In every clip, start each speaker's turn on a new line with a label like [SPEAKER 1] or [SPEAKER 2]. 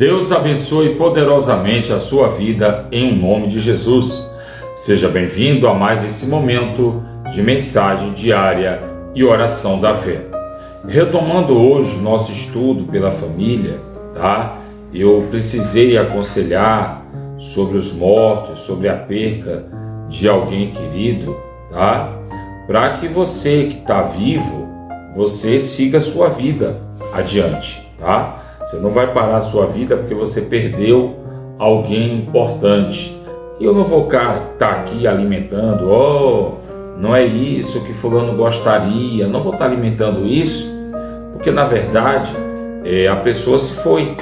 [SPEAKER 1] Deus abençoe poderosamente a sua vida em nome de Jesus. Seja bem-vindo a mais esse momento de mensagem diária e oração da fé. Retomando hoje nosso estudo pela família, tá? Eu precisei aconselhar sobre os mortos, sobre a perca de alguém querido, tá? Para que você que está vivo, você siga a sua vida adiante, tá? Você não vai parar a sua vida porque você perdeu alguém importante. E eu não vou estar aqui alimentando, não é isso que fulano gostaria, não vou estar alimentando isso, porque na verdade a pessoa se foi.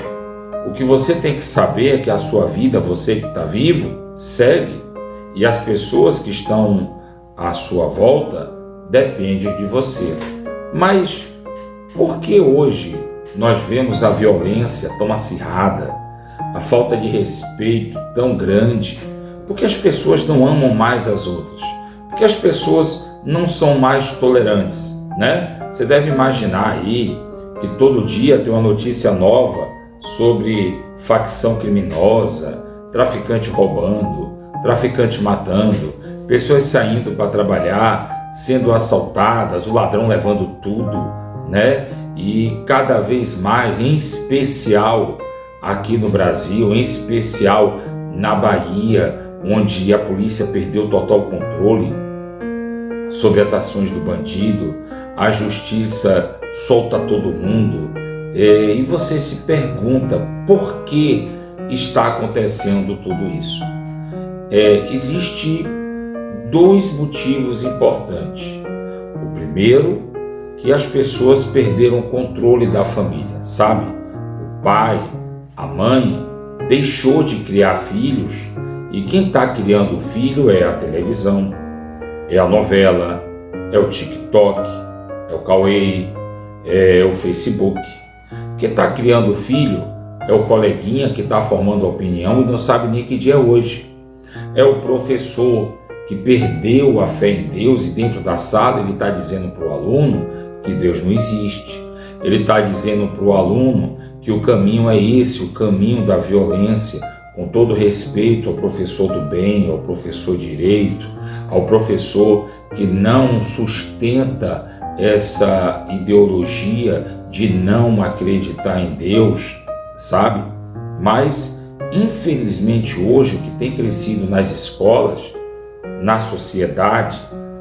[SPEAKER 1] O que você tem que saber é que a sua vida, você que está vivo, segue, e as pessoas que estão à sua volta dependem de você. Mas por que hoje nós vemos a violência tão acirrada, a falta de respeito tão grande? Porque as pessoas não amam mais as outras, porque as pessoas não são mais tolerantes, né? Você deve imaginar aí que todo dia tem uma notícia nova sobre facção criminosa, traficante roubando, traficante matando, pessoas saindo para trabalhar, sendo assaltadas, o ladrão levando tudo, né? E cada vez mais, em especial aqui no Brasil, em especial na Bahia, onde a polícia perdeu total controle sobre as ações do bandido, a justiça solta todo mundo, e você se pergunta por que está acontecendo tudo isso. Existe dois motivos importantes. O primeiro, que as pessoas perderam o controle da família, sabe? O pai, a mãe deixou de criar filhos, e quem está criando o filho é a televisão, é a novela, é o TikTok, é o Cauê, é o Facebook. Quem está criando o filho é o coleguinha que está formando opinião e não sabe nem que dia é hoje. É o professor que perdeu a fé em Deus e dentro da sala ele está dizendo para o aluno que Deus não existe. Ele está dizendo para o aluno que o caminho é esse, o caminho da violência, com todo respeito ao professor do bem, ao professor de direito, ao professor que não sustenta essa ideologia de não acreditar em Deus, sabe? Mas, infelizmente, hoje, o que tem crescido nas escolas, na sociedade,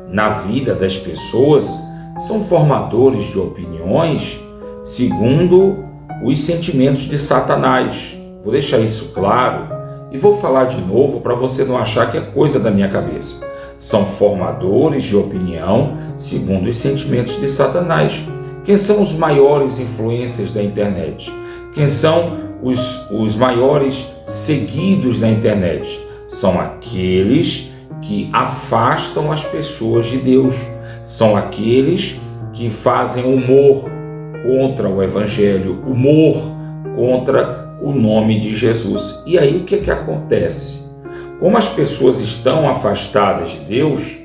[SPEAKER 1] na vida das pessoas, são formadores de opiniões segundo os sentimentos de Satanás. Vou deixar isso claro e vou falar de novo para você não achar que é coisa da minha cabeça. São formadores de opinião segundo os sentimentos de Satanás. Quem são os maiores influências da internet? Quem são os maiores seguidos na internet? São aqueles que afastam as pessoas de Deus. São aqueles que fazem humor contra o Evangelho, humor contra o nome de Jesus. E aí o que acontece? Como as pessoas estão afastadas de Deus,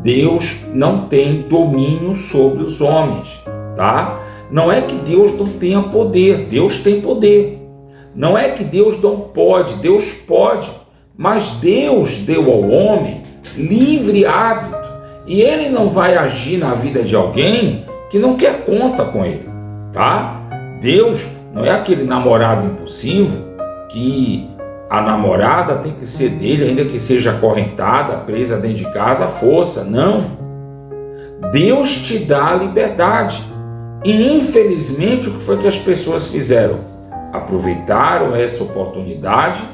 [SPEAKER 1] Deus não tem domínio sobre os homens, tá? Não é que Deus não tenha poder, Deus tem poder. Não é que Deus não pode, Deus pode. Mas Deus deu ao homem livre hábito. E ele não vai agir na vida de alguém que não quer conta com ele, tá? Deus não é aquele namorado impulsivo que a namorada tem que ser dele, ainda que seja acorrentada, presa dentro de casa à força. Não. Deus te dá a liberdade. E infelizmente o que foi que as pessoas fizeram? Aproveitaram essa oportunidade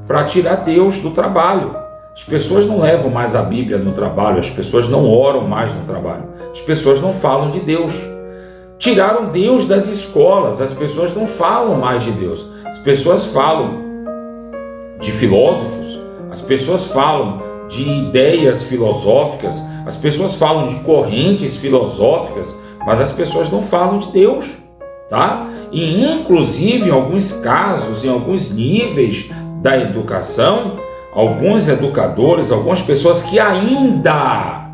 [SPEAKER 1] para tirar Deus do trabalho. As pessoas não levam mais a Bíblia no trabalho, as pessoas não oram mais no trabalho, as pessoas não falam de Deus. Tiraram Deus das escolas, as pessoas não falam mais de Deus. As pessoas falam de filósofos, as pessoas falam de ideias filosóficas, as pessoas falam de correntes filosóficas, mas as pessoas não falam de Deus, tá? E inclusive em alguns casos, em alguns níveis da educação, alguns educadores, algumas pessoas que ainda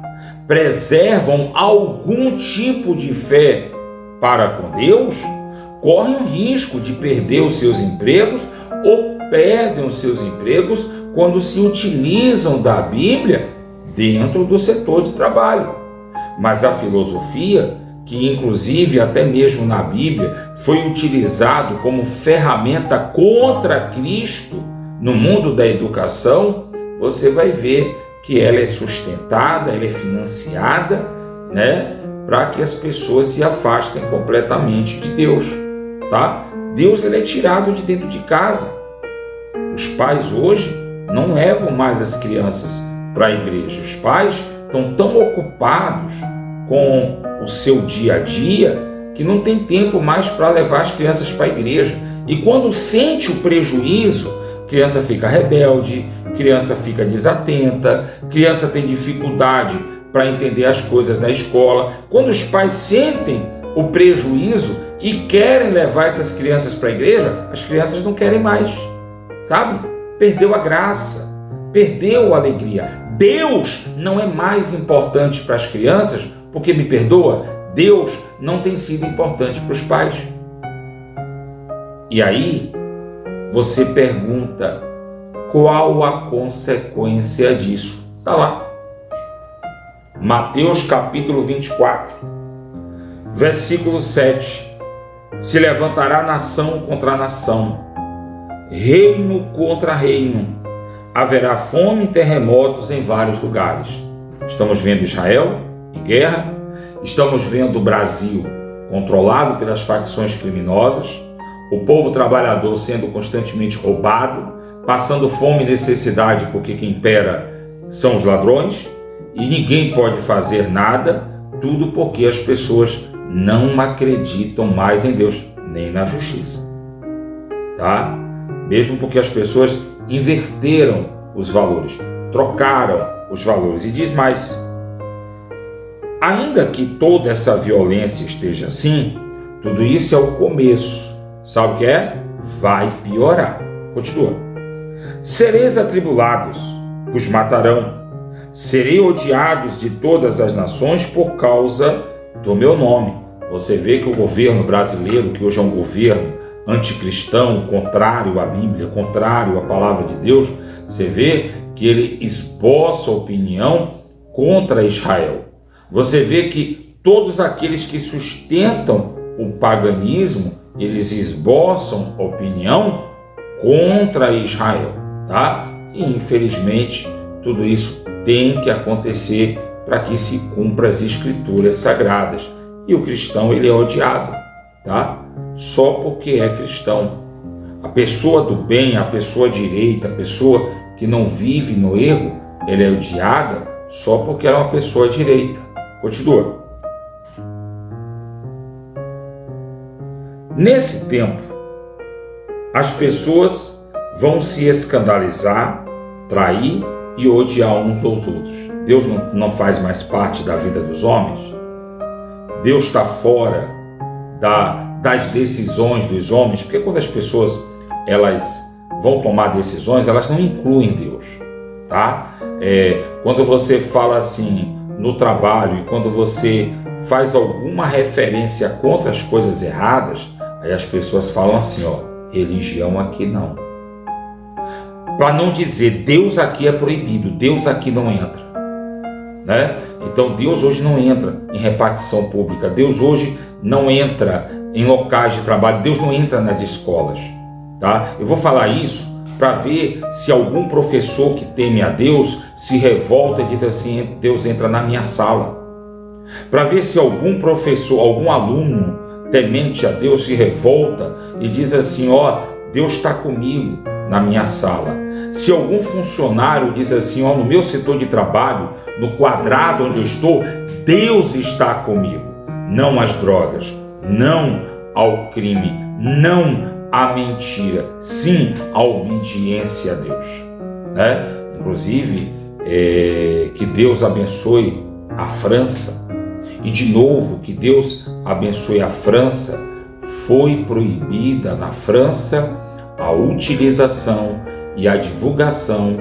[SPEAKER 1] preservam algum tipo de fé para com Deus, correm o risco de perder os seus empregos ou perdem os seus empregos quando se utilizam da Bíblia dentro do setor de trabalho. Mas a filosofia, que inclusive até mesmo na Bíblia foi utilizado como ferramenta contra Cristo no mundo da educação, você vai ver que ela é sustentada, ela é financiada, para que as pessoas se afastem completamente de Deus, tá? Deus, ele é tirado de dentro de casa. Os pais hoje não levam mais as crianças para a igreja. Os pais estão tão ocupados com o seu dia a dia que não tem tempo mais para levar as crianças para a igreja. E quando sente o prejuízo, criança fica rebelde, criança fica desatenta, criança tem dificuldade para entender as coisas na escola. Quando os pais sentem o prejuízo e querem levar essas crianças para a igreja, as crianças não querem mais, sabe? Perdeu a graça, perdeu a alegria. Deus não é mais importante para as crianças, porque, me perdoa, Deus não tem sido importante para os pais. E aí você pergunta, qual a consequência disso? Está lá. Mateus capítulo 24, versículo 7. Se levantará nação contra nação, reino contra reino. Haverá fome e terremotos em vários lugares. Estamos vendo Israel em guerra, estamos vendo o Brasil controlado pelas facções criminosas, o povo trabalhador sendo constantemente roubado, passando fome e necessidade porque quem impera são os ladrões, e ninguém pode fazer nada, tudo porque as pessoas não acreditam mais em Deus, nem na justiça, tá? Mesmo porque as pessoas inverteram os valores, trocaram os valores. E diz mais, ainda que toda essa violência esteja assim, tudo isso é o começo. Sabe o que é? Vai piorar. Continua. Sereis atribulados, vos matarão. Serei odiados de todas as nações por causa do meu nome. Você vê que o governo brasileiro, que hoje é um governo anticristão, contrário à Bíblia, contrário à palavra de Deus, você vê que ele esboça opinião contra Israel. Você vê que todos aqueles que sustentam o paganismo, eles esboçam opinião contra Israel, tá? E infelizmente tudo isso tem que acontecer para que se cumpra as escrituras sagradas. E o cristão, ele é odiado, tá? Só porque é cristão. A pessoa do bem, a pessoa direita, a pessoa que não vive no erro, ela é odiada só porque ela é uma pessoa direita. Continua. Nesse tempo, as pessoas vão se escandalizar, trair e odiar uns aos outros. Deus não faz mais parte da vida dos homens. Deus está fora das decisões dos homens, porque quando as pessoas elas vão tomar decisões, elas não incluem Deus, tá? Quando você fala assim no trabalho e quando você faz alguma referência contra as coisas erradas, aí as pessoas falam assim, religião aqui não. Para não dizer Deus aqui é proibido, Deus aqui não entra, né? Então Deus hoje não entra em repartição pública, Deus hoje não entra em locais de trabalho, Deus não entra nas escolas, tá? Eu vou falar isso para ver se algum professor que teme a Deus se revolta e diz assim, Deus entra na minha sala. Para ver se algum professor, algum aluno temente a Deus se revolta e diz assim, Deus está comigo na minha sala. Se algum funcionário diz assim, no meu setor de trabalho, no quadrado onde eu estou, Deus está comigo. Não às drogas, não ao crime, não à mentira, sim à obediência a Deus, né? Inclusive, que Deus abençoe a França. E de novo, que Deus abençoe a França. Foi proibida na França a utilização e a divulgação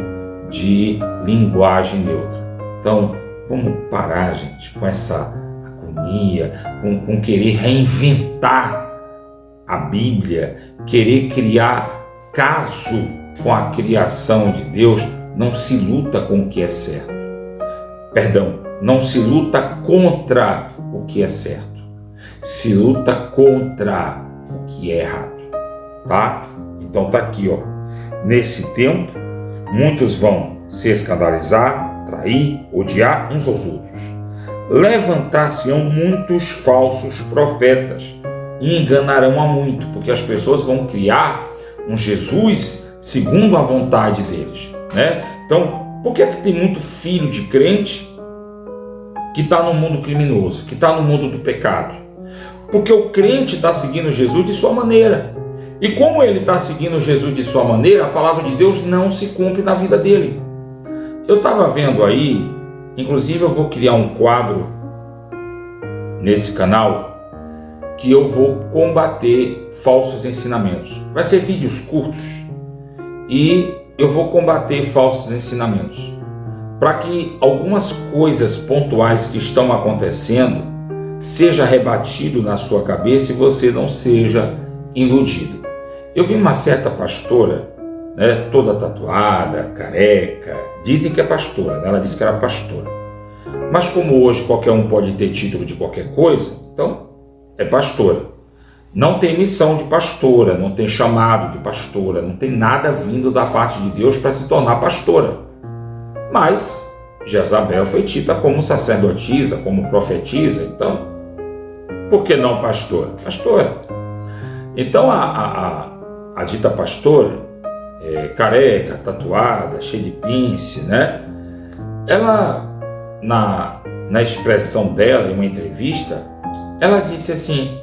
[SPEAKER 1] de linguagem neutra. Então, vamos parar, gente, com essa agonia, com querer reinventar a Bíblia, querer criar caso com a criação de Deus, não se luta com o que é certo. Perdão, não se luta contra o que é certo. Se luta contra o que é errado, tá? Então tá aqui, ó. Nesse tempo, muitos vão se escandalizar, trair, odiar uns aos outros. Levantar-se-ão muitos falsos profetas e enganarão a muito, porque as pessoas vão criar um Jesus segundo a vontade deles, né? Então, por que é que tem muito filho de crente que está no mundo criminoso, que está no mundo do pecado? Porque o crente está seguindo Jesus de sua maneira. E como ele está seguindo Jesus de sua maneira, a palavra de Deus não se cumpre na vida dele. Eu estava vendo aí, inclusive eu vou criar um quadro nesse canal que eu vou combater falsos ensinamentos. Vai ser vídeos curtos e eu vou combater falsos ensinamentos, para que algumas coisas pontuais que estão acontecendo seja rebatido na sua cabeça e você não seja iludido. Eu vi uma certa pastora, né, toda tatuada, careca, dizem que é pastora, né? Ela disse que era pastora. Mas como hoje qualquer um pode ter título de qualquer coisa, então é pastora. Não tem missão de pastora, não tem chamado de pastora, não tem nada vindo da parte de Deus para se tornar pastora. Mas Jezabel foi tida como sacerdotisa, como profetisa, então por que não pastora? Pastora. Então a dita pastora, careca, tatuada, cheia de pince, né? Ela, na expressão dela, em uma entrevista, ela disse assim,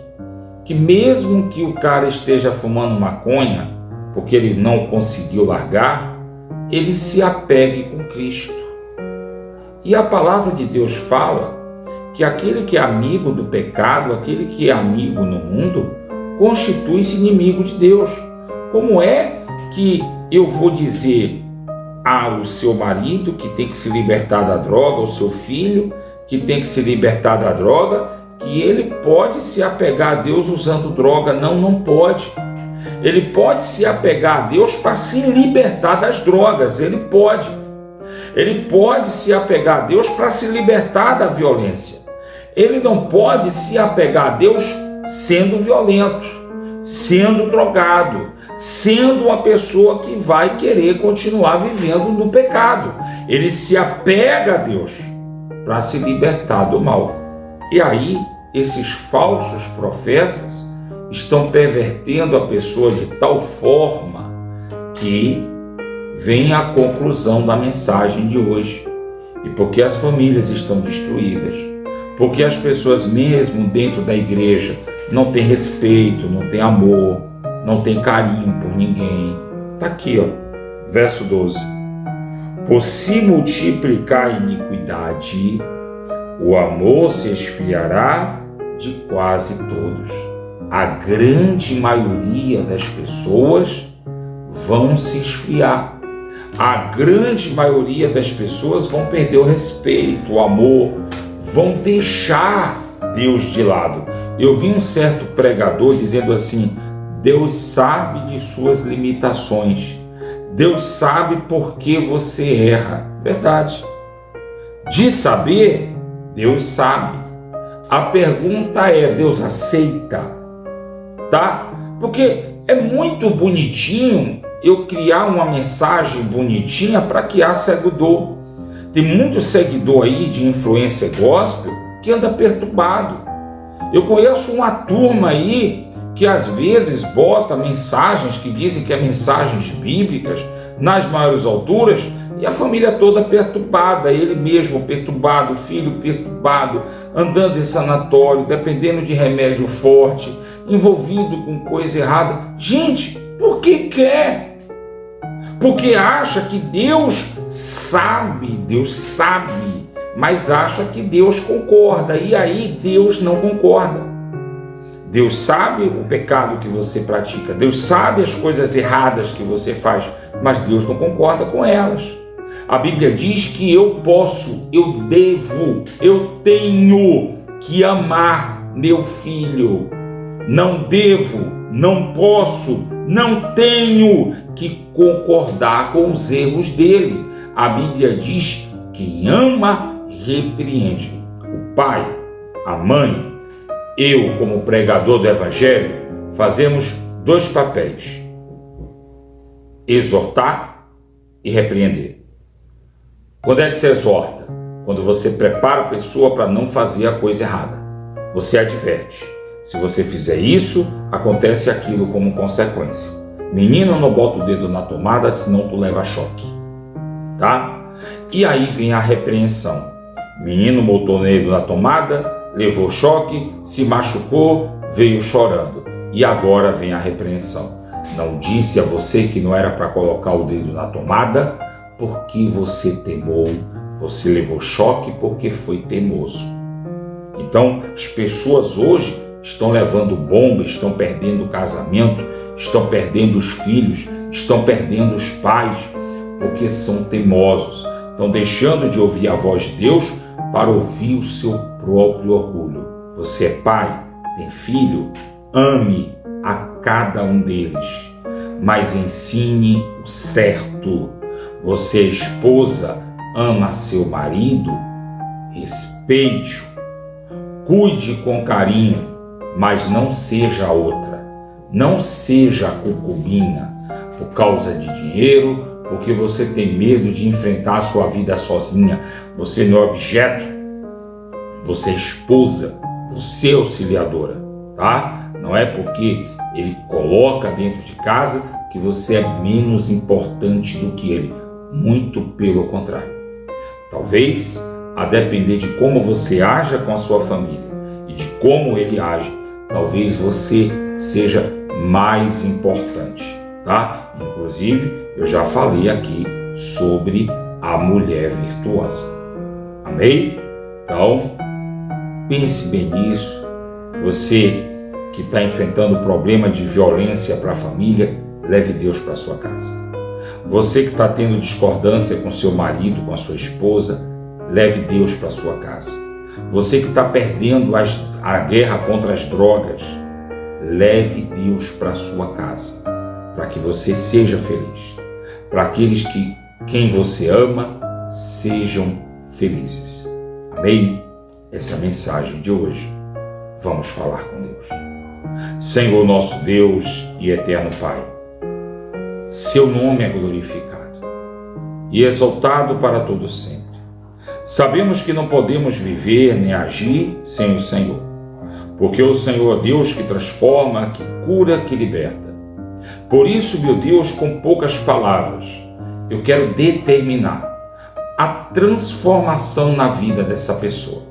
[SPEAKER 1] que mesmo que o cara esteja fumando maconha, porque ele não conseguiu largar, ele se apegue com Cristo. E a palavra de Deus fala que aquele que é amigo do pecado, aquele que é amigo no mundo, constitui-se inimigo de Deus. Como é que eu vou dizer ao seu marido que tem que se libertar da droga, ao seu filho que tem que se libertar da droga, que ele pode se apegar a Deus usando droga? Não, não pode. Ele pode se apegar a Deus para se libertar das drogas, ele pode. Ele pode se apegar a Deus para se libertar da violência. Ele não pode se apegar a Deus sendo violento, sendo drogado, sendo uma pessoa que vai querer continuar vivendo no pecado. Ele se apega a Deus para se libertar do mal. E aí, esses falsos profetas estão pervertendo a pessoa de tal forma que vem a conclusão da mensagem de hoje. E porque as famílias estão destruídas, porque as pessoas mesmo dentro da igreja não têm respeito, não têm amor, não têm carinho por ninguém. Está aqui, ó, verso 12. Por se multiplicar a iniquidade, o amor se esfriará de quase todos. A grande maioria das pessoas vão se esfriar. A grande maioria das pessoas vão perder o respeito, o amor, vão deixar Deus de lado. Eu vi um certo pregador dizendo assim: Deus sabe de suas limitações. Deus sabe por que você erra. Verdade. De saber, Deus sabe. A pergunta é, Deus aceita? Tá? Porque é muito bonitinho eu criar uma mensagem bonitinha para criar seguidor. Tem muito seguidor aí de influência gospel que anda perturbado. Eu conheço uma turma aí que às vezes bota mensagens que dizem que é mensagens bíblicas nas maiores alturas, e a família toda perturbada, ele mesmo perturbado, o filho perturbado, andando em sanatório, dependendo de remédio forte, envolvido com coisa errada. Gente, por que quer? Porque acha que Deus sabe, mas acha que Deus concorda, e aí Deus não concorda. Deus sabe o pecado que você pratica, Deus sabe as coisas erradas que você faz, mas Deus não concorda com elas. A Bíblia diz que eu posso, eu devo, eu tenho que amar meu filho. não devo, não posso, não tenho que concordar com os erros dele. A Bíblia diz: quem ama, repreende. O pai, a mãe, eu, como pregador do Evangelho, fazemos dois papéis: exortar e repreender. Quando é que você exorta? Quando você prepara a pessoa para não fazer a coisa errada. Você adverte. Se você fizer isso, acontece aquilo como consequência. Menino, não bota o dedo na tomada, senão tu leva choque. Tá? E aí vem a repreensão. Menino botou o dedo na tomada, levou choque, se machucou, veio chorando. E agora vem a repreensão. Não disse a você que não era para colocar o dedo na tomada, porque você temou. Você levou choque porque foi teimoso. Então, as pessoas hoje estão levando bomba, estão perdendo o casamento, estão perdendo os filhos, estão perdendo os pais, porque são teimosos. Estão deixando de ouvir a voz de Deus para ouvir o seu próprio orgulho. Você é pai, tem filho, ame a cada um deles, mas ensine o certo. Você é esposa, ama seu marido, respeite-o, cuide com carinho, mas não seja a outra, não seja a concubina por causa de dinheiro, porque você tem medo de enfrentar a sua vida sozinha. Você não é objeto, você é esposa, você é auxiliadora, tá? Não é porque ele coloca dentro de casa que você é menos importante do que ele, muito pelo contrário. Talvez, a depender de como você haja com a sua família e de como ele age, talvez você seja mais importante, tá? Inclusive, eu já falei aqui sobre a mulher virtuosa. Amém? Então, pense bem nisso. Você que está enfrentando problema de violência para a família, leve Deus para sua casa. Você que está tendo discordância com seu marido, com a sua esposa, leve Deus para sua casa. Você que está perdendo a guerra contra as drogas, leve Deus para sua casa, para que você seja feliz, para aqueles quem você ama sejam felizes. Amém? Essa é a mensagem de hoje. Vamos falar com Deus. Senhor nosso Deus e eterno Pai, seu nome é glorificado e exaltado para todo sempre. Sabemos que não podemos viver nem agir sem o Senhor, porque o Senhor é Deus que transforma, que cura, que liberta. Por isso, meu Deus, com poucas palavras, eu quero determinar a transformação na vida dessa pessoa.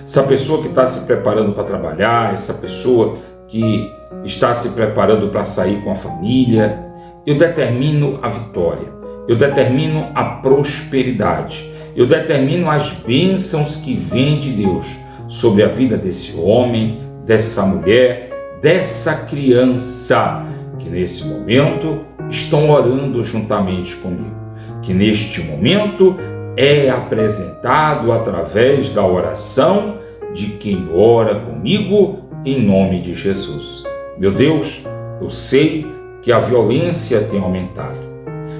[SPEAKER 1] Essa pessoa que está se preparando para trabalhar, essa pessoa que está se preparando para sair com a família, eu determino a vitória, eu determino a prosperidade, eu determino as bênçãos que vêm de Deus sobre a vida desse homem, dessa mulher, dessa criança que nesse momento estão orando juntamente comigo, que neste momento é apresentado através da oração de quem ora comigo em nome de Jesus. Meu Deus, eu sei que a violência tem aumentado.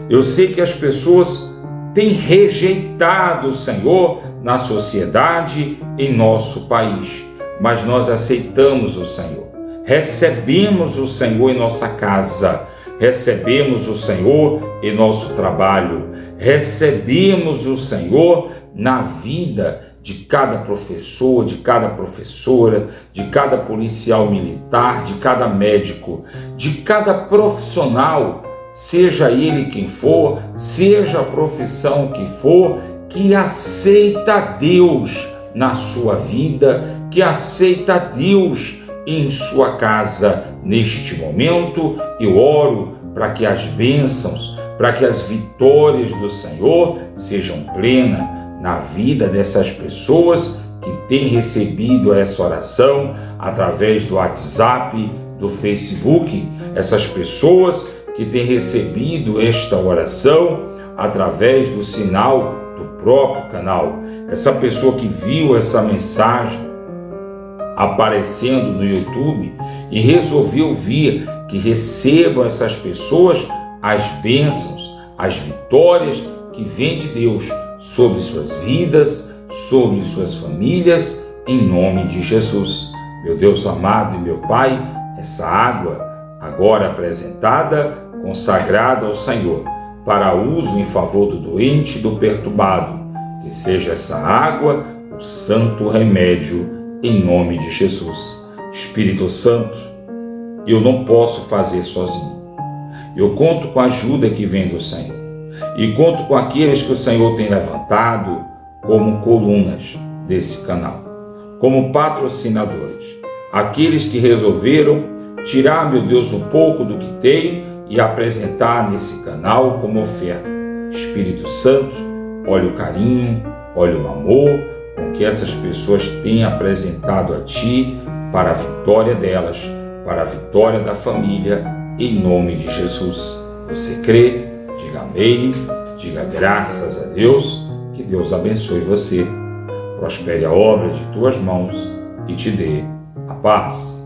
[SPEAKER 1] Eu sei que as pessoas têm rejeitado o Senhor na sociedade, em nosso país. Mas nós aceitamos o Senhor. Recebemos o Senhor em nossa casa. Recebemos o Senhor em nosso trabalho. Recebemos o Senhor na vida de cada professor, de cada professora, de cada policial militar, de cada médico, de cada profissional, seja ele quem for, seja a profissão que for, que aceita Deus na sua vida, que aceita Deus em sua casa. Neste momento, eu oro para que as bênçãos, para que as vitórias do Senhor sejam plenas na vida dessas pessoas que têm recebido essa oração através do WhatsApp, do Facebook, essas pessoas que têm recebido esta oração através do sinal do próprio canal, essa pessoa que viu essa mensagem aparecendo no YouTube e resolvi ouvir que recebam essas pessoas as bênçãos, as vitórias que vêm de Deus sobre suas vidas, sobre suas famílias, em nome de Jesus. Meu Deus amado e meu Pai, essa água agora apresentada, consagrada ao Senhor, para uso em favor do doente e do perturbado, que seja essa água o santo remédio em nome de Jesus. Espírito Santo, eu não posso fazer sozinho. Eu conto com a ajuda que vem do Senhor e conto com aqueles que o Senhor tem levantado como colunas desse canal, como patrocinadores, aqueles que resolveram tirar, meu Deus, um pouco do que tenho e apresentar nesse canal como oferta. Espírito Santo, olha o carinho, olha o amor com que essas pessoas têm apresentado a Ti para a vitória delas, para a vitória da família, em nome de Jesus. Você crê? Diga amém, diga graças a Deus, que Deus abençoe você, prospere a obra de tuas mãos e te dê a paz.